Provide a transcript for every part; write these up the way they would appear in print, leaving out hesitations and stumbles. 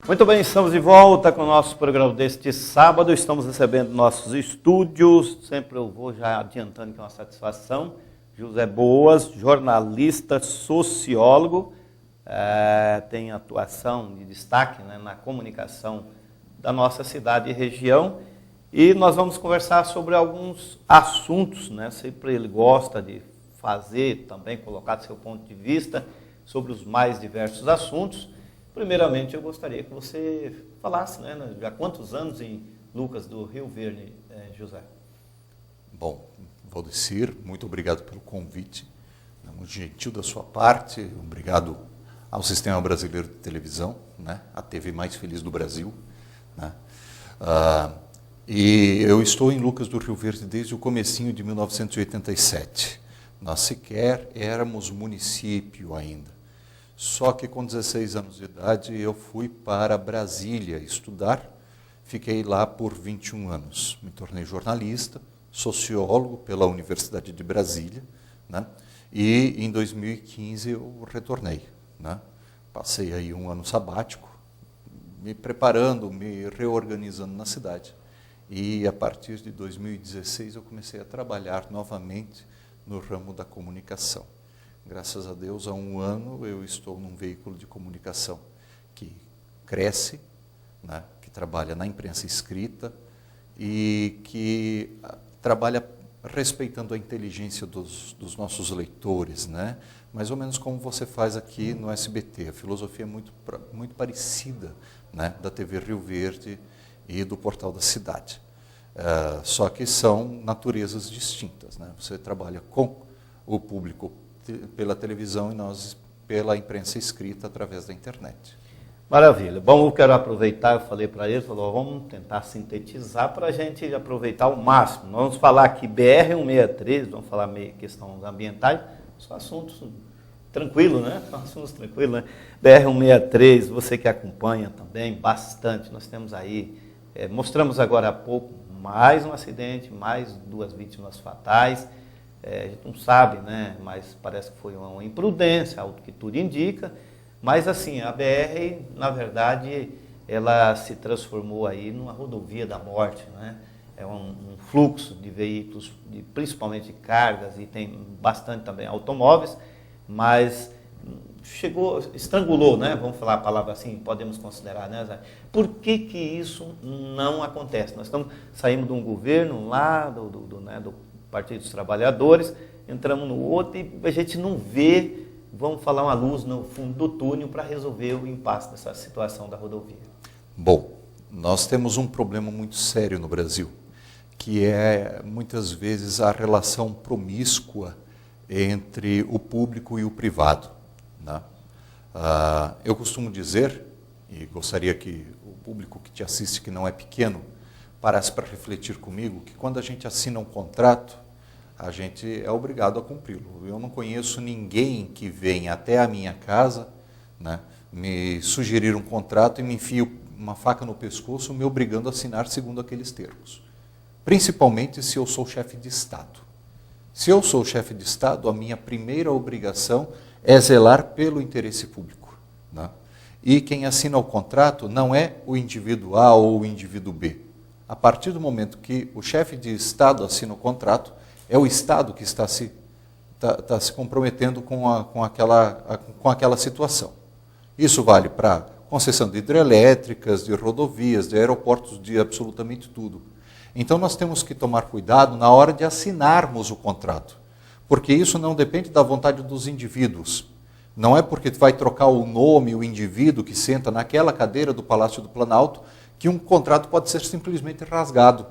Muito bem, estamos de volta com o nosso programa deste sábado. Estamos recebendo nossos estúdios. Sempre eu vou já adiantando que é uma satisfação. José Boas, jornalista, sociólogo, tem atuação de destaque, né, na comunicação da nossa cidade e região. E nós vamos conversar sobre alguns assuntos, né? Sempre ele gosta de fazer, também colocar seu ponto de vista sobre os mais diversos assuntos. Primeiramente, eu gostaria que você falasse, né, já há quantos anos em Lucas do Rio Verde, José? Bom, Valdecir, muito obrigado pelo convite, muito gentil da sua parte, obrigado ao Sistema Brasileiro de Televisão, né, a TV mais feliz do Brasil, né, e eu estou em Lucas do Rio Verde desde o comecinho de 1987, nós sequer éramos município ainda. Só que com 16 anos de idade eu fui para Brasília estudar, fiquei lá por 21 anos. Me tornei jornalista, sociólogo pela Universidade de Brasília, né? E em 2015 eu retornei, né? Passei aí um ano sabático, me preparando, me reorganizando na cidade. E a partir de 2016 eu comecei a trabalhar novamente no ramo da comunicação. Graças a Deus, há um ano eu estou num veículo de comunicação que cresce, né, que trabalha na imprensa escrita e que trabalha respeitando a inteligência dos nossos leitores, né? Mais ou menos como você faz aqui no SBT. A filosofia é muito parecida, né, da TV Rio Verde e do Portal da Cidade. Só que são naturezas distintas, né? Você trabalha com o público pela televisão e nós pela imprensa escrita através da internet. Maravilha. Bom, eu quero aproveitar, eu falei para eles, vamos tentar sintetizar para a gente aproveitar ao máximo. Nós vamos falar aqui BR-163, vamos falar meio questões ambientais, são assuntos tranquilos, né? São assuntos tranquilos, né? BR-163, você que acompanha também bastante, nós temos aí, mostramos agora há pouco, mais um acidente, mais 2 vítimas fatais. A gente não sabe, né, mas parece que foi uma imprudência, ao que tudo indica. Mas assim, a BR, na verdade, ela se transformou aí numa rodovia da morte, né? É um fluxo de veículos, principalmente de cargas, e tem bastante também automóveis, mas estrangulou, né? Vamos falar a palavra assim, podemos considerar, né, Zé? Por que que isso não acontece? Nós saímos de um governo lá, do Partido dos Trabalhadores, entramos no outro e a gente não vê, vamos falar, uma luz no fundo do túnel para resolver o impasse dessa situação da rodovia. Bom, nós temos um problema muito sério no Brasil, que é, muitas vezes, a relação promíscua entre o público e o privado, né? Eu costumo dizer, e gostaria que o público que te assiste, que não é pequeno, parasse para refletir comigo, que quando a gente assina um contrato, a gente é obrigado a cumpri-lo. Eu não conheço ninguém que venha até a minha casa, né, me sugerir um contrato e me enfie uma faca no pescoço, me obrigando a assinar segundo aqueles termos. Principalmente se eu sou chefe de Estado. Se eu sou chefe de Estado, a minha primeira obrigação é zelar pelo interesse público, né? E quem assina o contrato não é o indivíduo A ou o indivíduo B. A partir do momento que o chefe de Estado assina o contrato, é o Estado que está se comprometendo com aquela situação. Isso vale para concessão de hidrelétricas, de rodovias, de aeroportos, de absolutamente tudo. Então nós temos que tomar cuidado na hora de assinarmos o contrato, porque isso não depende da vontade dos indivíduos. Não é porque vai trocar o nome, o indivíduo que senta naquela cadeira do Palácio do Planalto, que um contrato pode ser simplesmente rasgado.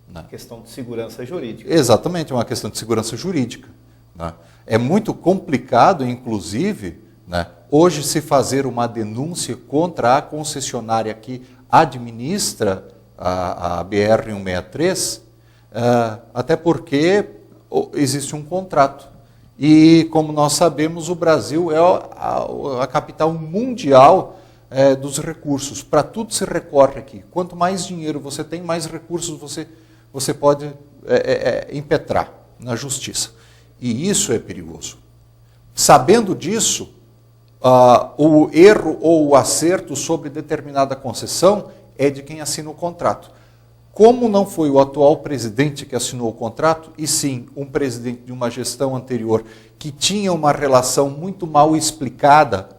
Né? Questão de segurança jurídica. Exatamente, é uma questão de segurança jurídica. Né? É muito complicado, inclusive, né, hoje se fazer uma denúncia contra a concessionária que administra a BR-163, até porque existe um contrato. E, como nós sabemos, o Brasil é a capital mundial dos recursos. Para tudo se recorre aqui. Quanto mais dinheiro você tem, mais recursos você pode impetrar na justiça. E isso é perigoso. Sabendo disso, o erro ou o acerto sobre determinada concessão é de quem assina o contrato. Como não foi o atual presidente que assinou o contrato, e sim um presidente de uma gestão anterior que tinha uma relação muito mal explicada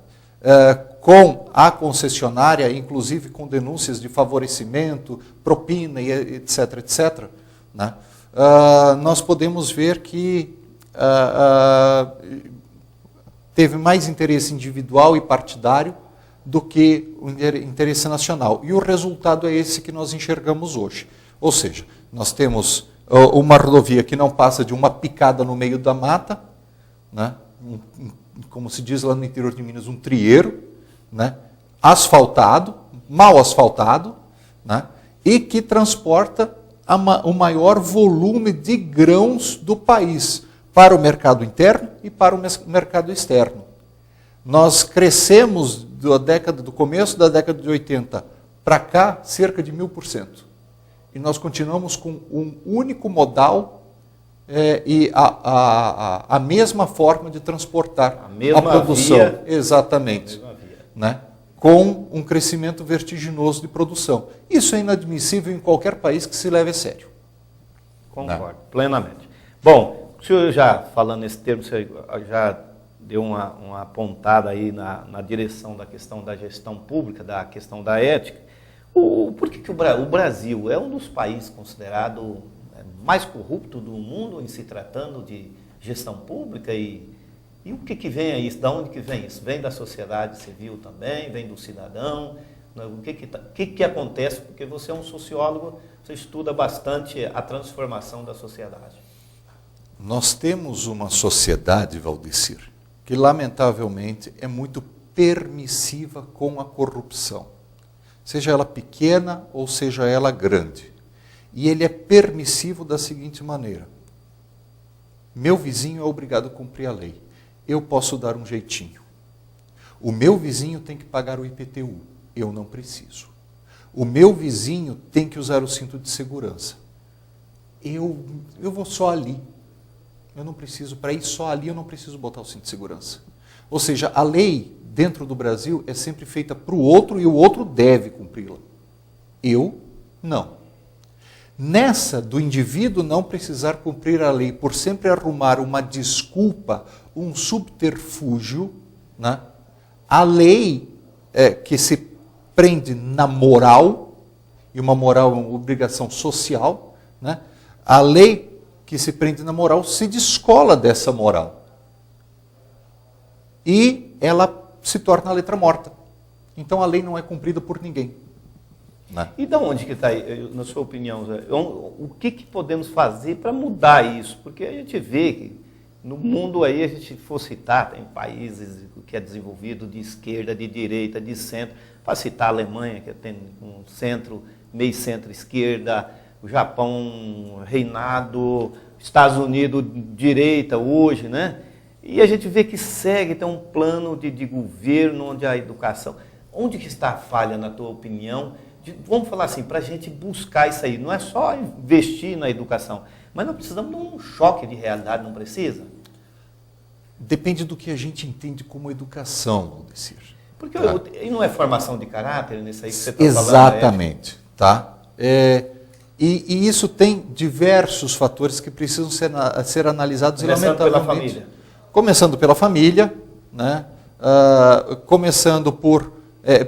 com a concessionária, inclusive com denúncias de favorecimento, propina, etc., etc., né? Nós podemos ver que teve mais interesse individual e partidário do que o interesse nacional. E o resultado é esse que nós enxergamos hoje. Ou seja, nós temos uma rodovia que não passa de uma picada no meio da mata, né? Como se diz lá no interior de Minas, um trieiro, né? Asfaltado, mal asfaltado, né? E que transporta o maior volume de grãos do país para o mercado interno e para o mercado externo. Nós crescemos do começo da década de 80 para cá cerca de 1000%. E nós continuamos com um único modal e a mesma forma de transportar a produção. Via, exatamente. Né? Com um crescimento vertiginoso de produção. Isso é inadmissível em qualquer país que se leve a sério. Concordo, plenamente. Bom, o senhor já falando nesse termo, você já deu uma apontada aí na direção da questão da gestão pública, da questão da ética. Por que o Brasil é um dos países considerado mais corrupto do mundo em se tratando de gestão pública? E o que vem a isso? Da onde que vem isso? Vem da sociedade civil também? Vem do cidadão? O que acontece? Porque você é um sociólogo, você estuda bastante a transformação da sociedade. Nós temos uma sociedade, Valdecir, que lamentavelmente é muito permissiva com a corrupção. Seja ela pequena ou seja ela grande. E ele é permissivo da seguinte maneira: meu vizinho é obrigado a cumprir a lei. Eu posso dar um jeitinho. O meu vizinho tem que pagar o IPTU. Eu não preciso. O meu vizinho tem que usar o cinto de segurança. Eu vou só ali. Eu não preciso, para ir só ali, eu não preciso botar o cinto de segurança. Ou seja, a lei dentro do Brasil é sempre feita para o outro e o outro deve cumpri-la. Eu, não. Nessa do indivíduo não precisar cumprir a lei por sempre arrumar uma desculpa, um subterfúgio, né? A lei que se prende na moral, e uma moral é uma obrigação social, né? A lei que se prende na moral se descola dessa moral. E ela se torna a letra morta. Então a lei não é cumprida por ninguém. Né? E de onde que está, na sua opinião, Zé? O que podemos fazer para mudar isso? Porque a gente vê que no mundo aí, a gente for citar, tem países que é desenvolvido de esquerda, de direita, de centro. Para citar a Alemanha, que tem um centro, meio centro-esquerda, o Japão reinado, Estados Unidos direita hoje, né? E a gente vê que segue, tem um plano de governo onde a educação... Onde que está a falha, na tua opinião? Vamos falar assim, para a gente buscar isso aí. Não é só investir na educação, mas nós precisamos de um choque de realidade, não precisa? Depende do que a gente entende como educação, Valdecir. Porque e não é formação de caráter nisso aí que você está falando? Exatamente. Tá? E isso tem diversos fatores que precisam ser analisados. Começando pela família. Começando pela família, né? Começando por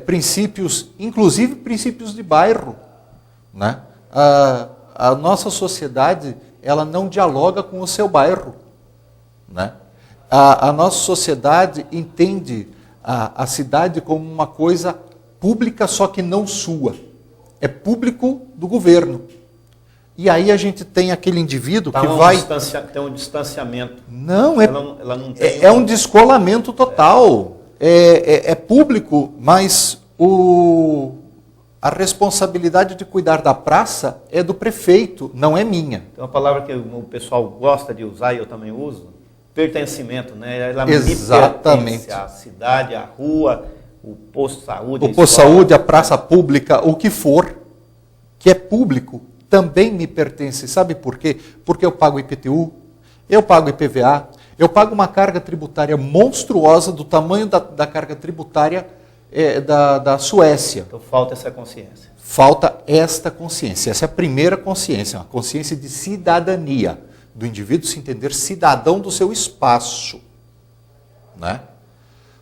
princípios, inclusive princípios de bairro. Né? A nossa sociedade, ela não dialoga com o seu bairro. Né? A nossa sociedade entende a cidade como uma coisa pública, só que não sua. É público do governo. E aí a gente tem aquele indivíduo que vai... Tem um distanciamento. Não, ela não tem um descolamento total. É público, mas a responsabilidade de cuidar da praça é do prefeito, não é minha. Tem uma palavra que o pessoal gosta de usar e eu também uso, pertencimento, né? Ela exatamente. Pertence à cidade, à rua, o posto de saúde. O posto de saúde, a praça pública, o que for, que é público, também me pertence. Sabe por quê? Porque eu pago IPTU, eu pago IPVA, Eu pago uma carga tributária monstruosa do tamanho da carga tributária da Suécia. Então falta essa consciência. Falta esta consciência. Essa é a primeira consciência, uma consciência de cidadania, do indivíduo se entender cidadão do seu espaço. Né?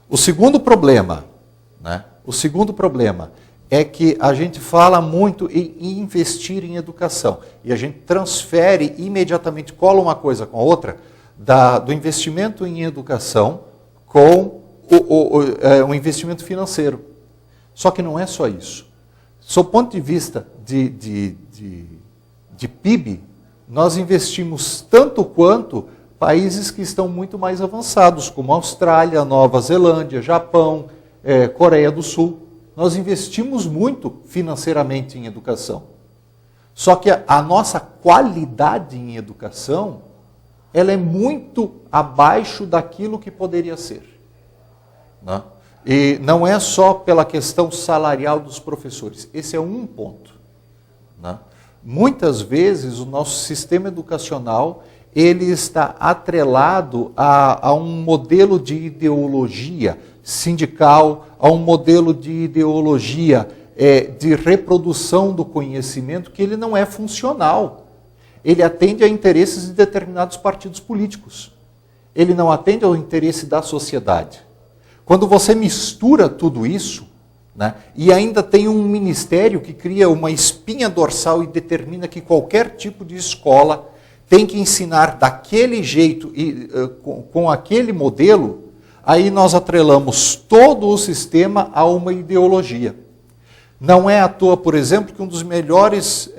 O segundo problema é que a gente fala muito em investir em educação e a gente transfere imediatamente, cola uma coisa com a outra, do investimento em educação com o investimento financeiro. Só que não é só isso. Sob o ponto de vista de PIB, nós investimos tanto quanto países que estão muito mais avançados, como Austrália, Nova Zelândia, Japão, Coreia do Sul. Nós investimos muito financeiramente em educação. Só que a nossa qualidade em educação, ela é muito abaixo daquilo que poderia ser. Né? E não é só pela questão salarial dos professores. Esse é um ponto. Né? Muitas vezes o nosso sistema educacional ele está atrelado a um modelo de ideologia sindical, a um modelo de ideologia de reprodução do conhecimento que ele não é funcional. Ele atende a interesses de determinados partidos políticos. Ele não atende ao interesse da sociedade. Quando você mistura tudo isso, né, e ainda tem um ministério que cria uma espinha dorsal e determina que qualquer tipo de escola tem que ensinar daquele jeito e com aquele modelo, aí nós atrelamos todo o sistema a uma ideologia. Não é à toa, por exemplo, que um dos melhores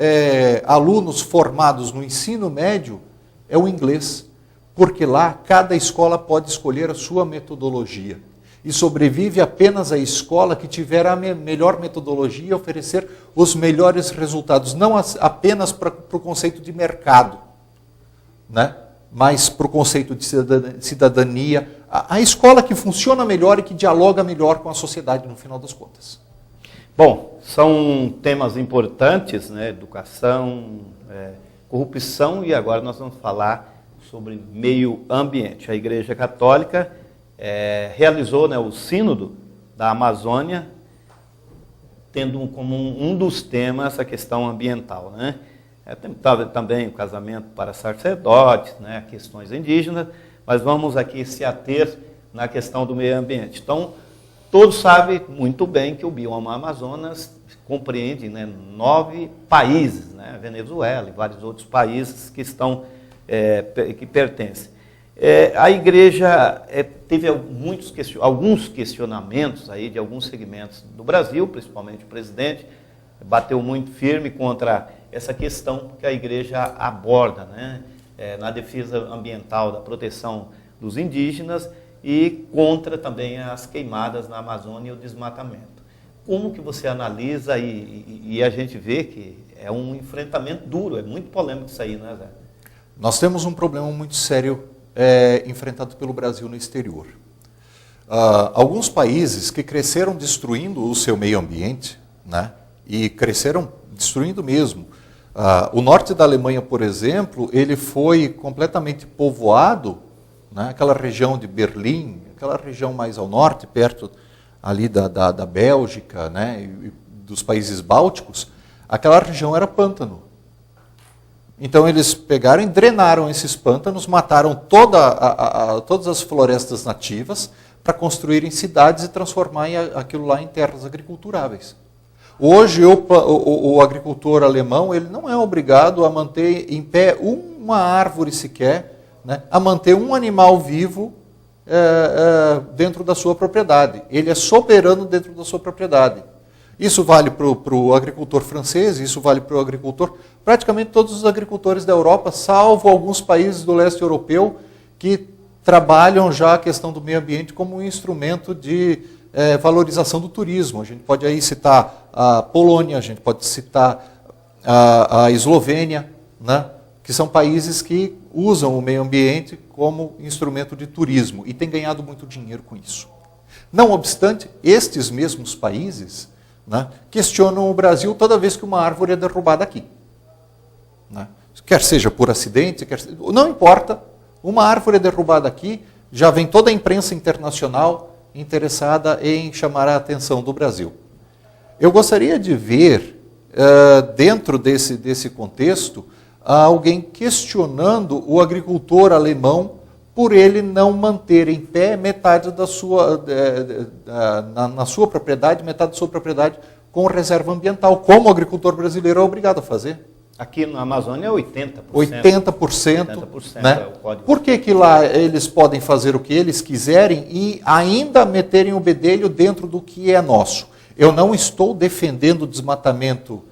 alunos formados no ensino médio é o inglês, porque lá cada escola pode escolher a sua metodologia. E sobrevive apenas a escola que tiver a melhor metodologia e oferecer os melhores resultados, não apenas para o conceito de mercado, né? Mas para o conceito de cidadania, a escola que funciona melhor e que dialoga melhor com a sociedade no final das contas. Bom, são temas importantes, né? Educação, corrupção, e agora nós vamos falar sobre meio ambiente. A Igreja Católica realizou, né, o Sínodo da Amazônia, tendo como um dos temas a questão ambiental. Né? Também o casamento para sacerdotes, né, questões indígenas, mas vamos aqui se ater na questão do meio ambiente. Então, todos sabem muito bem que o bioma Amazonas compreende, né, 9 países, né, Venezuela e vários outros países que que pertencem. A igreja teve alguns questionamentos aí de alguns segmentos do Brasil, principalmente o presidente, bateu muito firme contra essa questão que a igreja aborda, né, na defesa ambiental, da proteção dos indígenas e contra também as queimadas na Amazônia e o desmatamento. Como que você analisa e a gente vê que é um enfrentamento duro, é muito polêmico isso aí, né, Zé? Nós temos um problema muito sério enfrentado pelo Brasil no exterior. Alguns países que cresceram destruindo o seu meio ambiente, né, e cresceram destruindo mesmo. O norte da Alemanha, por exemplo, ele foi completamente povoado, né, aquela região de Berlim, aquela região mais ao norte, perto ali da Bélgica, né, e dos países bálticos, aquela região era pântano. Então eles pegaram e drenaram esses pântanos, mataram todas as florestas nativas para construírem cidades e transformarem aquilo lá em terras agriculturáveis. Hoje o agricultor alemão ele não é obrigado a manter em pé uma árvore sequer, né, a manter um animal vivo dentro da sua propriedade. Ele é soberano dentro da sua propriedade. Isso vale para o agricultor francês, isso vale para o agricultor, praticamente todos os agricultores da Europa, salvo alguns países do leste europeu que trabalham já a questão do meio ambiente como um instrumento de valorização do turismo. A gente pode aí citar a Polônia, a gente pode citar a Eslovênia, né, que são países que usam o meio ambiente como instrumento de turismo e têm ganhado muito dinheiro com isso. Não obstante, estes mesmos países, né, questionam o Brasil toda vez que uma árvore é derrubada aqui. Né? Quer seja por acidente, não importa, Uma árvore é derrubada aqui, já vem toda a imprensa internacional interessada em chamar a atenção do Brasil. Eu gostaria de ver, dentro desse contexto, alguém questionando o agricultor alemão por ele não manter em pé metade da sua, na sua propriedade, metade da sua propriedade com reserva ambiental, como o agricultor brasileiro é obrigado a fazer. Aqui na Amazônia é 80%. 80%, né? É o código. Por que lá eles podem fazer o que eles quiserem e ainda meterem o bedelho dentro do que é nosso? Eu não estou defendendo o desmatamento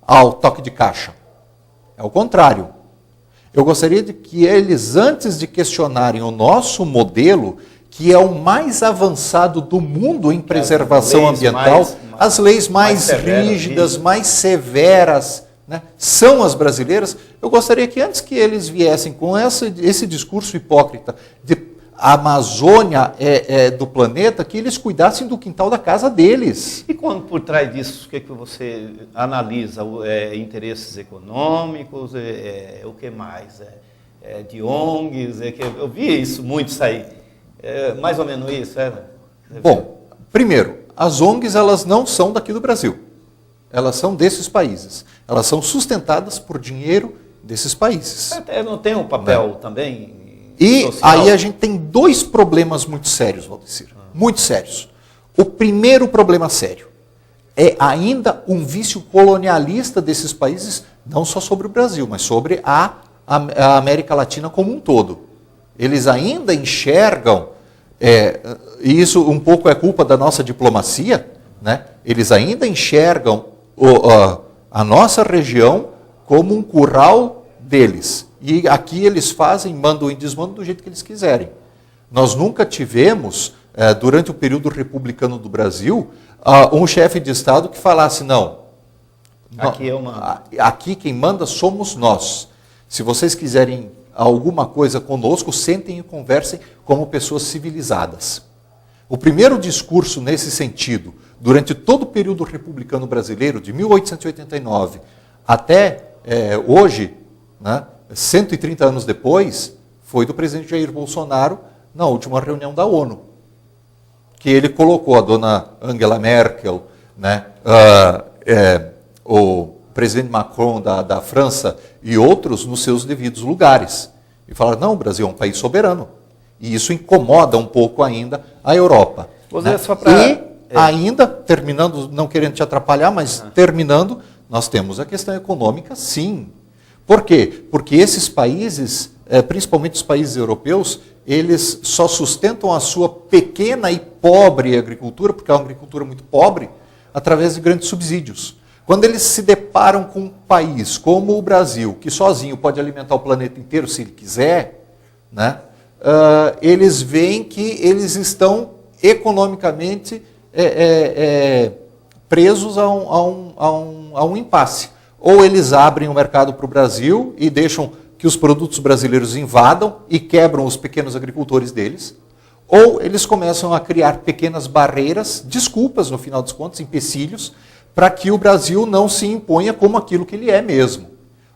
ao toque de caixa. É o contrário. Eu gostaria de que eles, antes de questionarem o nosso modelo, que é o mais avançado do mundo em preservação ambiental, as leis mais rígidas, mais severas, né, são as brasileiras. Eu gostaria que antes que eles viessem com esse discurso hipócrita de a Amazônia é do planeta, que eles cuidassem do quintal da casa deles. E quando por trás disso, o que você analisa? Interesses econômicos, o que mais? De ONGs? Eu vi isso muito sair. Mais ou menos isso, Bom, primeiro, as ONGs elas não são daqui do Brasil. Elas são desses países. Elas são sustentadas por dinheiro desses países. Não tem um papel também e social? Aí a gente tem dois problemas muito sérios, Valdecir. Muito sérios. O primeiro problema sério é ainda um vício colonialista desses países, não só sobre o Brasil, mas sobre a América Latina como um todo. Eles ainda enxergam, e isso um pouco é culpa da nossa diplomacia, né? Eles ainda enxergam a nossa região como um curral deles. E aqui eles fazem, mandam e desmandam do jeito que eles quiserem. Nós nunca tivemos, durante o período republicano do Brasil, um chefe de Estado que falasse, não, aqui quem manda somos nós. Se vocês quiserem alguma coisa conosco, sentem e conversem como pessoas civilizadas. O primeiro discurso nesse sentido, durante todo o período republicano brasileiro, de 1889 até hoje, né, 130 anos depois, foi do presidente Jair Bolsonaro na última reunião da ONU, que ele colocou a dona Angela Merkel, né, o presidente Macron da França e outros nos seus devidos lugares. E falaram, não, o Brasil é um país soberano. E isso incomoda um pouco ainda a Europa. Né? Ainda, terminando, não querendo te atrapalhar, mas terminando, nós temos a questão econômica, sim. Por quê? Porque esses países, principalmente os países europeus, eles só sustentam a sua pequena e pobre agricultura, porque é uma agricultura muito pobre, através de grandes subsídios. Quando eles se deparam com um país como o Brasil, que sozinho pode alimentar o planeta inteiro se ele quiser, né, eles veem que eles estão economicamente presos a um impasse. Ou eles abrem o mercado para o Brasil e deixam que os produtos brasileiros invadam e quebram os pequenos agricultores deles, ou eles começam a criar pequenas barreiras, desculpas no final dos contos, empecilhos, para que o Brasil não se imponha como aquilo que ele é mesmo.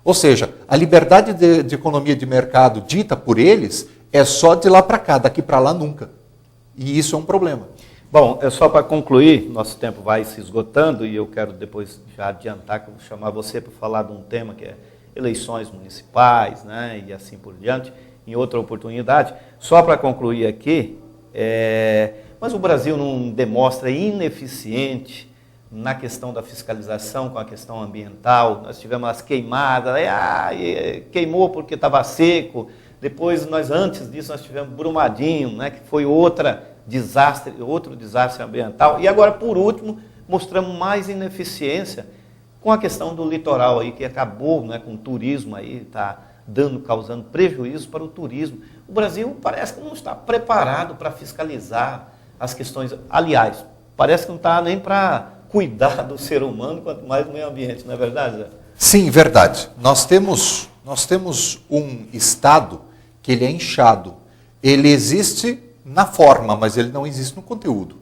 Ou seja, a liberdade de economia de mercado dita por eles é só de lá para cá, daqui para lá nunca. E isso é um problema. Bom, só para concluir, nosso tempo vai se esgotando e eu quero depois já adiantar que eu vou chamar você para falar de um tema que é eleições municipais, né, e assim por diante, em outra oportunidade. Só para concluir aqui, mas o Brasil não demonstra ineficiente na questão da fiscalização com a questão ambiental. Nós tivemos as queimadas, queimou porque estava seco. Depois, antes disso, nós tivemos Brumadinho, né, que foi outro desastre ambiental. E agora, por último, mostramos mais ineficiência com a questão do litoral aí, que acabou, né, com o turismo aí, está causando prejuízo para o turismo. O Brasil parece que não está preparado para fiscalizar as questões. Aliás, parece que não está nem para cuidar do ser humano, quanto mais do meio ambiente, não é verdade, Zé? Sim, verdade. Nós temos um Estado que ele é inchado. Ele existe na forma, mas ele não existe no conteúdo.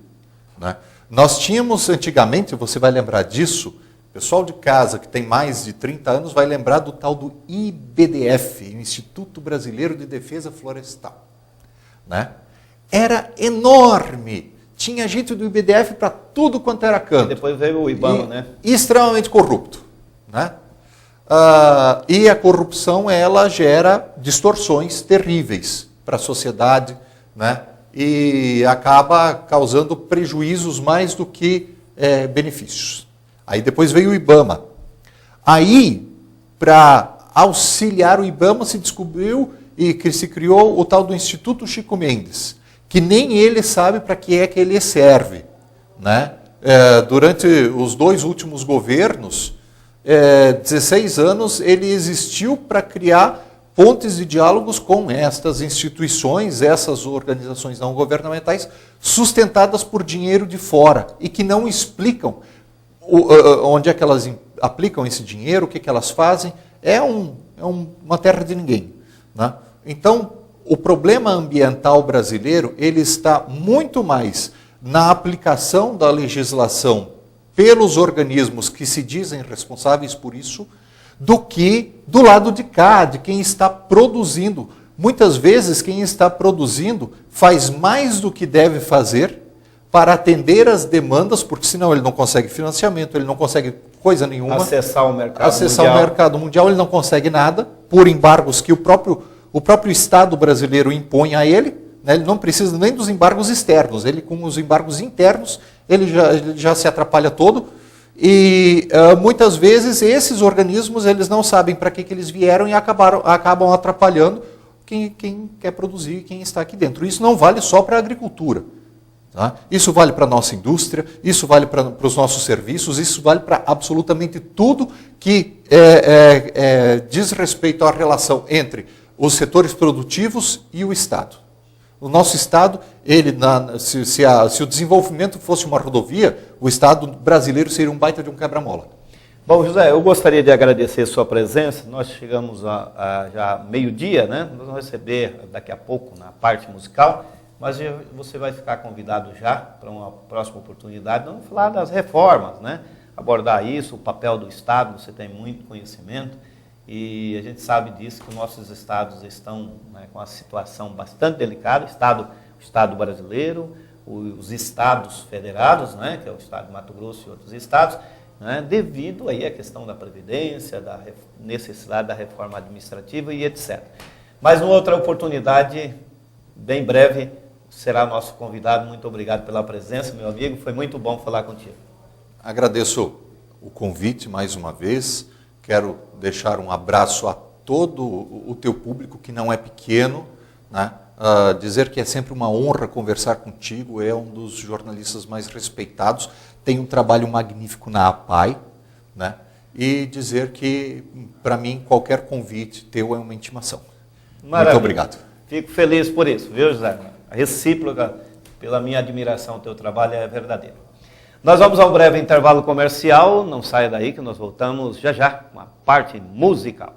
Né? Nós tínhamos antigamente, você vai lembrar disso, pessoal de casa que tem mais de 30 anos vai lembrar do tal do IBDF, Instituto Brasileiro de Defesa Florestal. Né? Era enorme. Tinha gente do IBDF para tudo quanto era canto. E depois veio o IBAMA, né? Extremamente corrupto. Né? E a corrupção, ela gera distorções terríveis para a sociedade, né? E acaba causando prejuízos mais do que benefícios. Aí depois veio o IBAMA. Aí, para auxiliar o IBAMA, se descobriu e que se criou o tal do Instituto Chico Mendes, que nem ele sabe para que é que ele serve. Né? Durante os 2 últimos governos, 16 anos, ele existiu para criar pontes de diálogos com estas instituições, essas organizações não governamentais, sustentadas por dinheiro de fora e que não explicam onde é que elas aplicam esse dinheiro, o que elas fazem. É uma terra de ninguém. Né? Então, o problema ambiental brasileiro ele está muito mais na aplicação da legislação pelos organismos que se dizem responsáveis por isso, do que do lado de cá, de quem está produzindo. Muitas vezes, quem está produzindo faz mais do que deve fazer para atender as demandas, porque senão ele não consegue financiamento, ele não consegue coisa nenhuma. Acessar o mercado Acessar mundial. o mercado mundial, ele não consegue nada, por embargos que o próprio Estado brasileiro impõe a ele. Né? Ele não precisa nem dos embargos externos, ele com os embargos internos, ele já se atrapalha todo. E muitas vezes esses organismos eles não sabem para que eles vieram e acabam atrapalhando quem quer produzir, quem está aqui dentro. Isso não vale só para a agricultura. Tá? Isso vale para a nossa indústria, isso vale para os nossos serviços, isso vale para absolutamente tudo que diz respeito à relação entre os setores produtivos e o Estado. O nosso Estado, se o desenvolvimento fosse uma rodovia, o Estado brasileiro seria um baita de um quebra-mola. Bom, José, eu gostaria de agradecer a sua presença. Nós chegamos a já meio-dia, né? Nós vamos receber daqui a pouco na parte musical, mas você vai ficar convidado já para uma próxima oportunidade. Vamos falar das reformas, né? Abordar isso, o papel do Estado, você tem muito conhecimento. E a gente sabe disso, que nossos estados estão, né, com uma situação bastante delicada, o Estado brasileiro, os estados federados, né, que é o Estado de Mato Grosso e outros estados, né, devido aí à questão da Previdência, da necessidade da reforma administrativa e etc. Mas numa outra oportunidade, bem breve, será nosso convidado. Muito obrigado pela presença, meu amigo, foi muito bom falar contigo. Agradeço o convite mais uma vez. Quero deixar um abraço a todo o teu público, que não é pequeno, né? Dizer que é sempre uma honra conversar contigo, é um dos jornalistas mais respeitados, tem um trabalho magnífico na APAI, né? E dizer que, para mim, qualquer convite teu é uma intimação. Maravilha. Muito obrigado. Fico feliz por isso, viu, José? A recíproca, pela minha admiração ao teu trabalho, é verdadeira. Nós vamos a um breve intervalo comercial, não saia daí que nós voltamos já já com a parte musical.